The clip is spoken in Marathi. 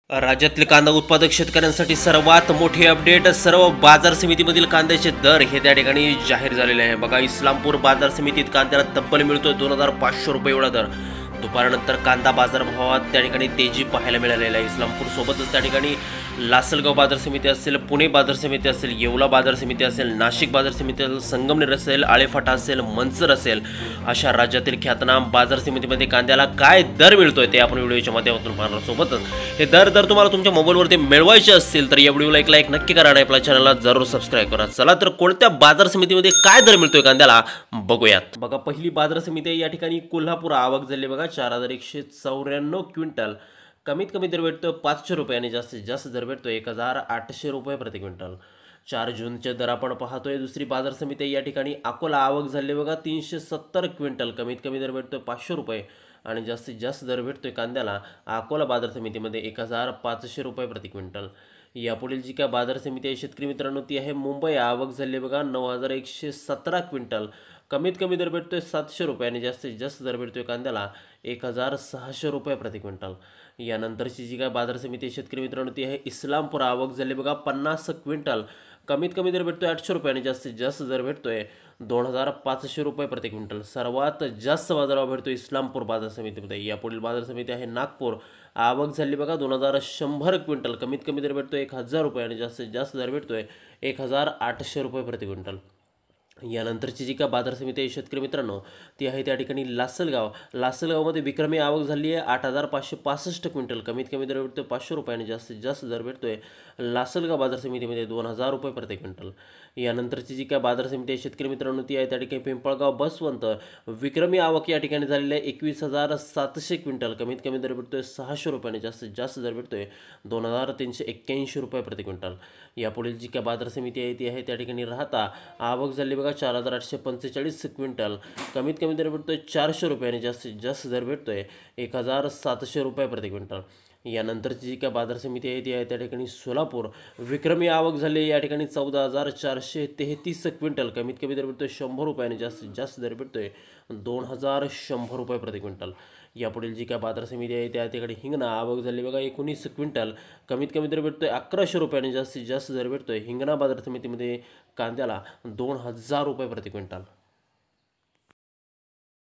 राज्यातील कांदा उत्पादक शेतकऱ्यांसाठी सर्वात मोठी अपडेट. सर्व बाजार समितीमधील कांद्याचे दर हे त्या ठिकाणी जाहीर झालेले आहे. बघा, इस्लामपूर बाजार समितीत कांद्याला तब्बल मिळतोय 2500 रुपये एवढा दर. दुपारनंतर कांदा बाजारभावात त्या ठिकाणी तेजी पाहायला मिळालेली आहे. इस्लामपूर सोबतच त्या ठिकाणी लासलगाव बाजार समिती असेल, पुणे बाजार समिती असेल, येवला बाजार समिती असेल, नाशिक बाजार समिती असेल, संगमनेर असेल, आळेफाटा असेल, मंचर असेल, अशा राज्यातील ख्यातनाम बाजार समितीमध्ये कांद्याला काय दर मिळतोय ते आपण व्हिडिओच्या माध्यमातून पाहणार. सोबतच हे दर तुम्हाला तुमच्या मोबाईलवरती मिळवायचे असतील तर या व्हिडिओला एक लाईक नक्की करा आणि आपल्या चॅनलला जरूर सबस्क्राईब करा. चला तर कोणत्या बाजार समितीमध्ये काय दर मिळतोय कांद्याला बघूयात. बघा, पहिली बाजार समिती आहे या ठिकाणी कोल्हापूर. आवक झाली बघा 4194 क्विंटल. कमीत कमी दर भेटतो 500 रुपये आणि जास्तीत जास्त दर भेटतो 1800 रुपये प्रति क्विंटल. 4 जूनचे दर आपण पाहतोय. दुसरी बाजार समिती आहे या ठिकाणी अकोला. आवक झाली बघा 370 क्विंटल. कमीत कमी दर भेटतोय 500 रुपये आणि जास्तीत जास्त दर भेटतोय कांद्याला अकोला बाजार समितीमध्ये 1500 रुपये प्रति क्विंटल. यापुढील जी काय बाजार समिती आहे शेतकरी मित्रांनो ती आहे मुंबई. आवक झाली बघा 9117 क्विंटल. कमीत कमी दर भेटतोय 700 रुपये आणि जास्तीत जास्त दर भेटतोय कांद्याला 1600 रुपये प्रति क्विंटल. यानंतरची जी काय बाजार समिती आहे शेतकरी मित्रांनो ती आहे इस्लामपूर. आवक झाली बघा 50 क्विंटल. कमीत कमी दर भेटतोय 800 रुपये आणि जास्तीत जास्त दर भेटतोय 2500 रुपये प्रति क्विंटल. सर्वात जास्त बाजारभाव भेटतो इस्लामपूर बाजार समितीमध्ये. यापुढील बाजार समिती आहे नागपूर. आवक झाली बघा 2100 क्विंटल. कमीत कमी दर भेटतोय 1000 रुपये आणि जास्तीत जास्त दर भेटतोय 1800 रुपये प्रति क्विंटल. यानंतरची जी का बाजार समिती आहे शेतकरी मित्रांनो ती आहे त्या ठिकाणी लासलगाव. लासलगावमध्ये विक्रमी आवक झाली आहे 8565 क्विंटल. कमीत कमी दर भेटतोय 500 रुपये आणि जास्तीत जास्त दर भेटतोय लासलगाव बाजार समितीमध्ये 2000 रुपये प्रति क्विंटल. यानंतरची जी काय बाजार समिती आहे शेतकरी मित्रांनो ती आहे त्या ठिकाणी पिंपळगाव बसवंत. विक्रमी आवक या ठिकाणी झालेली आहे 21700 क्विंटल. कमीत कमी दर भेटतोय 600 रुपये आणि जास्तीत जास्त दर भेटतोय 2381 रुपये प्रति क्विंटल. यापुढील जी काय बाजार समिती आहे ती आहे त्या ठिकाणी राहता. आवक झाली बघा 4845 क्विंटल. कमीत कमी दर भेटतोय 400 रुपये आणि जास्तीत जास्त दर भेटतोय 1700 रुपये प्रति क्विंटल. यानंतरची जी काय बाजार समिती आहे ती आहे त्या ठिकाणी सोलापूर. विक्रमी आवक झाली या ठिकाणी 14433 क्विंटल. कमीत कमी दर भेटतोय 100 रुपये आणि जास्तीत जास्त दर भेटतोय 2100 रुपये प्रति क्विंटल. यापुढील जी काय बाजार समिती आहे त्या ठिकाणी हिंगणा. आवक झाली बघा 19 क्विंटल. कमीत कमी दर भेटतोय 1100 रुपये आणि जास्तीत जास्त दर भेटतोय हिंगणा बाजार समितीमध्ये कांद्याला 2000 रुपये प्रति क्विंटल.